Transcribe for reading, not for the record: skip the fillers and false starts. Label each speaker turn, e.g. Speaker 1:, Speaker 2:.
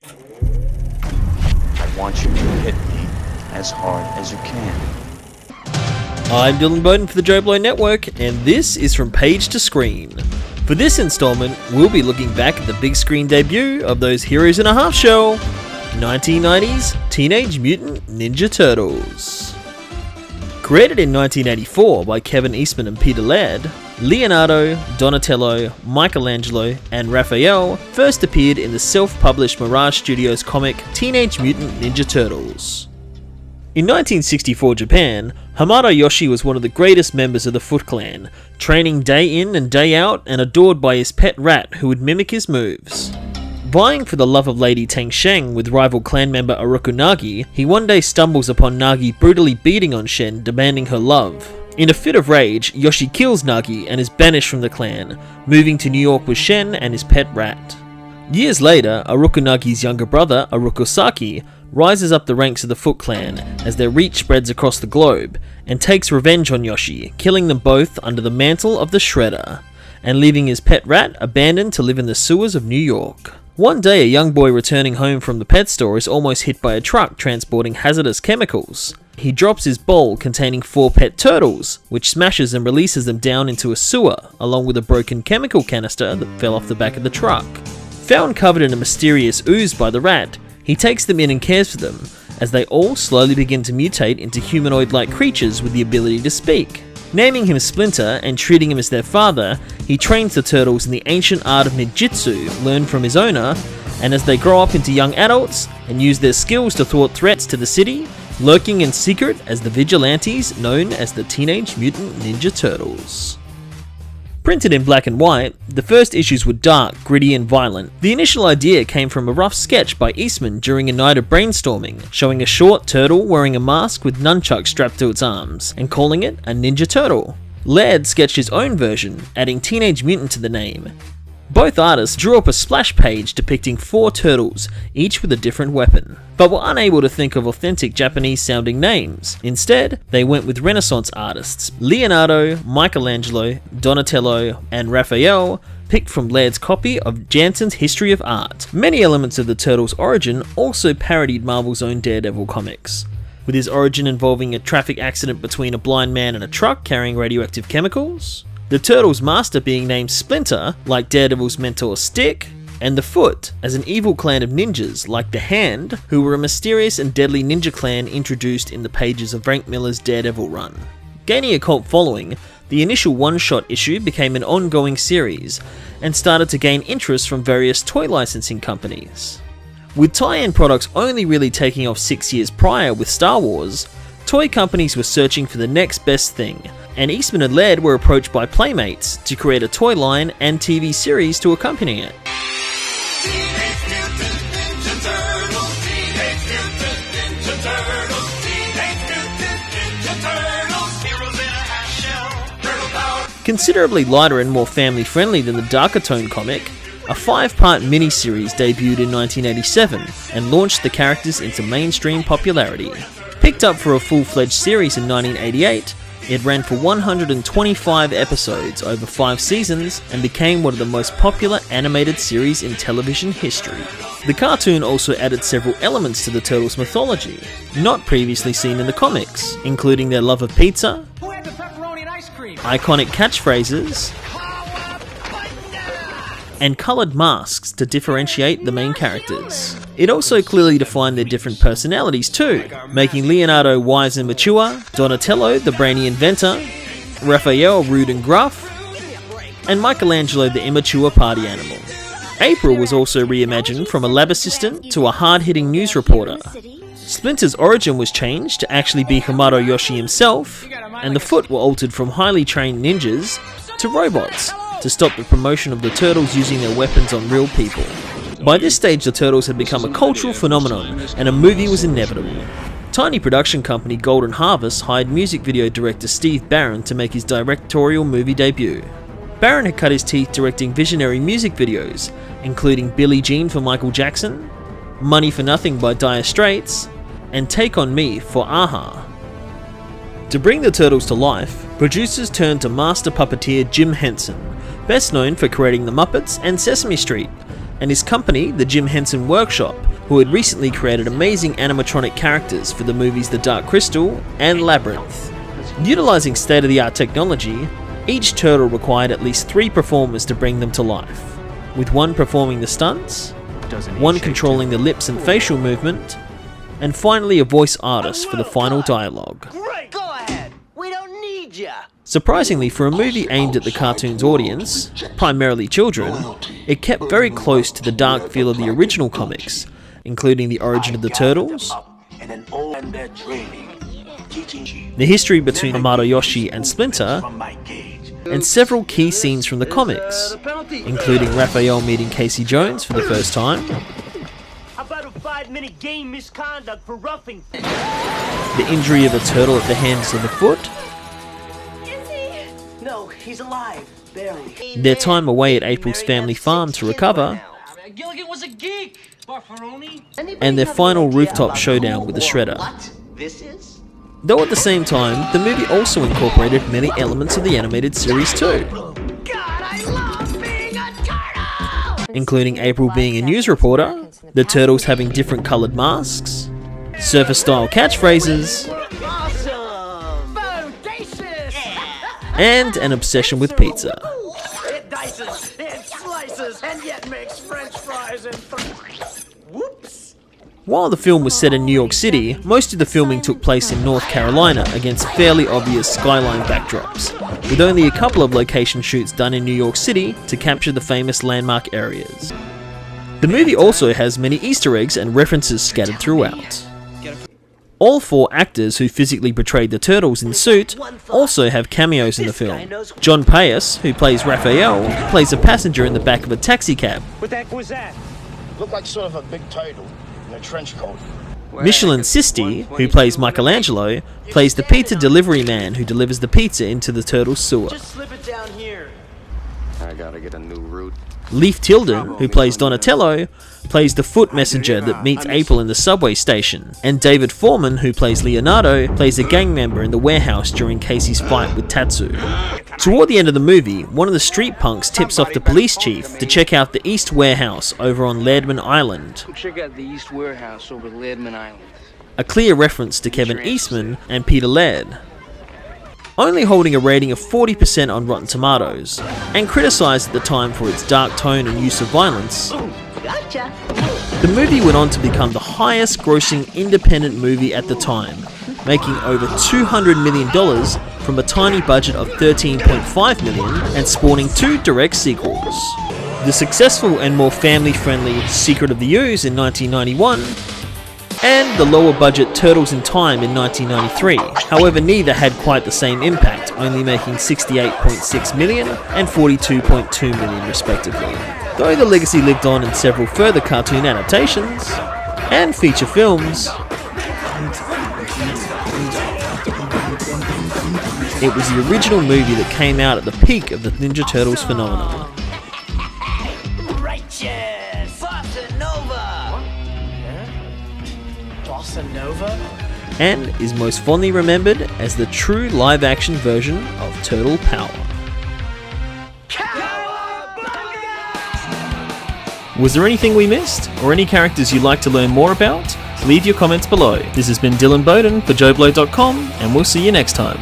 Speaker 1: I want you to hit me as hard as you can.
Speaker 2: I'm Dylan Bowden for the JoBlo Network, and this is From Page to Screen. For this installment, we'll be looking back at the big screen debut of those Heroes in a Half Shell, 1990's Teenage Mutant Ninja Turtles. Created in 1984 by Kevin Eastman and Peter Laird, Leonardo, Donatello, Michelangelo, and Raphael first appeared in the self-published Mirage Studios comic Teenage Mutant Ninja Turtles. In 1964 Japan, Hamato Yoshi was one of the greatest members of the Foot Clan, training day in and day out and adored by his pet rat who would mimic his moves. Vying for the love of Lady Tang Sheng with rival clan member Oroku Nagi, he one day stumbles upon Nagi brutally beating on Shen, demanding her love. In a fit of rage, Yoshi kills Nagi and is banished from the clan, moving to New York with Shen and his pet rat. Years later, Oroku Nagi's younger brother, Oroku rises up the ranks of the Foot Clan as their reach spreads across the globe, and takes revenge on Yoshi, killing them both under the mantle of the Shredder, and leaving his pet rat abandoned to live in the sewers of New York. One day, a young boy returning home from the pet store is almost hit by a truck transporting hazardous chemicals. He drops his bowl containing 4 pet turtles, which smashes and releases them down into a sewer, along with a broken chemical canister that fell off the back of the truck. Found covered in a mysterious ooze by the rat, he takes them in and cares for them, as they all slowly begin to mutate into humanoid-like creatures with the ability to speak. Naming him Splinter and treating him as their father, he trains the turtles in the ancient art of ninjutsu learned from his owner, and as they grow up into young adults and use their skills to thwart threats to the city, lurking in secret as the vigilantes known as the Teenage Mutant Ninja Turtles. Printed in black and white, the first issues were dark, gritty and violent. The initial idea came from a rough sketch by Eastman during a night of brainstorming, showing a short turtle wearing a mask with nunchucks strapped to its arms, and calling it a Ninja Turtle. Laird sketched his own version, adding Teenage Mutant to the name. Both artists drew up a splash page depicting 4 turtles, each with a different weapon, but were unable to think of authentic Japanese-sounding names. Instead, they went with Renaissance artists Leonardo, Michelangelo, Donatello, and Raphael, picked from Laird's copy of Janssen's History of Art. Many elements of the Turtles' origin also parodied Marvel's own Daredevil comics, with his origin involving a traffic accident between a blind man and a truck carrying radioactive chemicals, the Turtles' master being named Splinter, like Daredevil's mentor Stick, and the Foot as an evil clan of ninjas like the Hand, who were a mysterious and deadly ninja clan introduced in the pages of Frank Miller's Daredevil run. Gaining a cult following, the initial one-shot issue became an ongoing series, and started to gain interest from various toy licensing companies. With tie-in products only really taking off 6 years prior with Star Wars, toy companies were searching for the next best thing, and Eastman and Laird were approached by Playmates to create a toy line and TV series to accompany it. Considerably lighter and more family-friendly than the darker tone comic, a 5-part miniseries debuted in 1987 and launched the characters into mainstream popularity. Picked up for a full-fledged series in 1988, it ran for 125 episodes over 5 seasons and became one of the most popular animated series in television history. The cartoon also added several elements to the Turtles' mythology, not previously seen in the comics, including their love of pizza, iconic catchphrases, and coloured masks to differentiate the main characters. It also clearly defined their different personalities too, making Leonardo wise and mature, Donatello the brainy inventor, Raphael rude and gruff, and Michelangelo the immature party animal. April was also reimagined from a lab assistant to a hard-hitting news reporter. Splinter's origin was changed to actually be Hamato Yoshi himself, and the Foot were altered from highly trained ninjas to robots, to stop the promotion of the Turtles using their weapons on real people. By this stage, the Turtles had become a cultural phenomenon, and a movie was inevitable. Tiny production company Golden Harvest hired music video director Steve Barron to make his directorial movie debut. Barron had cut his teeth directing visionary music videos, including Billie Jean for Michael Jackson, Money for Nothing by Dire Straits, and Take On Me for a-ha. To bring the Turtles to life, producers turned to master puppeteer Jim Henson, best known for creating The Muppets and Sesame Street, and his company, the Jim Henson Workshop, who had recently created amazing animatronic characters for the movies The Dark Crystal and Labyrinth. Utilizing state-of-the-art technology, each turtle required at least 3 performers to bring them to life, with one performing the stunts, one controlling the lips and facial movement, and finally a voice artist for the final dialogue.
Speaker 3: Great! Go ahead! We don't need ya!
Speaker 2: Surprisingly, for a movie aimed at the cartoon's audience, primarily children, it kept very close to the dark feel of the original comics, including the origin of the turtles, the history between Amato Yoshi and Splinter, and several key scenes from the comics, including Raphael meeting Casey Jones for the first time,
Speaker 3: About a 5-minute game misconduct for roughing.
Speaker 2: the injury of a turtle at the hands of the foot,
Speaker 3: No, he's alive. Barely.
Speaker 2: their time away at April's family farm to recover,
Speaker 4: Gilligan was a geek, Bufferoni.
Speaker 2: and their final rooftop showdown with the Shredder.
Speaker 3: What this is?
Speaker 2: Though at the same time, the movie also incorporated many elements of the animated series too,
Speaker 3: God, I love being a turtle!
Speaker 2: including April being a news reporter, the turtles having different coloured masks, surfer-style catchphrases,
Speaker 3: Awesome! Bodacious!
Speaker 2: and an obsession with pizza.
Speaker 3: It dices, it slices, and yet makes French fries in 3. Whoops!
Speaker 2: While the film was set in New York City, most of the filming took place in North Carolina against fairly obvious skyline backdrops, with only a couple of location shoots done in New York City to capture the famous landmark areas. The movie also has many Easter eggs and references scattered throughout. All 4 actors who physically portrayed the turtles in suit also have cameos in the film. John Payas, who plays Raphael, plays a passenger in the back of a taxi cab.
Speaker 3: What the heck was that?
Speaker 5: Looked like sort of a big turtle in a trench coat.
Speaker 2: Michelin Sisti, who plays Michelangelo, plays the pizza delivery man who delivers the pizza into the turtle's sewer.
Speaker 3: Just slip it down here.
Speaker 1: I gotta get a new route.
Speaker 2: Leif Tilden, who plays Donatello, plays the foot messenger that meets April in the subway station, and David Foreman, who plays Leonardo, plays a gang member in the warehouse during Casey's fight with Tatsu. Toward the end of the movie, one of the street punks tips off the police chief to check out the East Warehouse over on Lairdman Island,
Speaker 4: Check out the East Warehouse over Laird Island.
Speaker 2: a clear reference to Kevin Eastman and Peter Laird. Only holding a rating of 40% on Rotten Tomatoes, and criticised at the time for its dark tone and use of violence,
Speaker 3: Gotcha!
Speaker 2: the movie went on to become the highest grossing independent movie at the time, making over $200 million from a tiny budget of $13.5 million and spawning 2 direct sequels. The successful and more family-friendly Secret of the Ooze in 1991, and the lower budget Turtles in Time in 1993. However, neither had quite the same impact, only making $68.6 million and $42.2 million respectively. Though the legacy lived on in several further cartoon adaptations and feature films, it was the original movie that came out at the peak of the Ninja Turtles phenomenon.
Speaker 3: Righteous! Bossa Nova! Bossa Nova?
Speaker 2: And is most fondly remembered as the true live-action version of Turtle Power. Was there anything we missed, or any characters you'd like to learn more about? Leave your comments below. This has been Dylan Bowden for JoBlo.com, and we'll see you next time.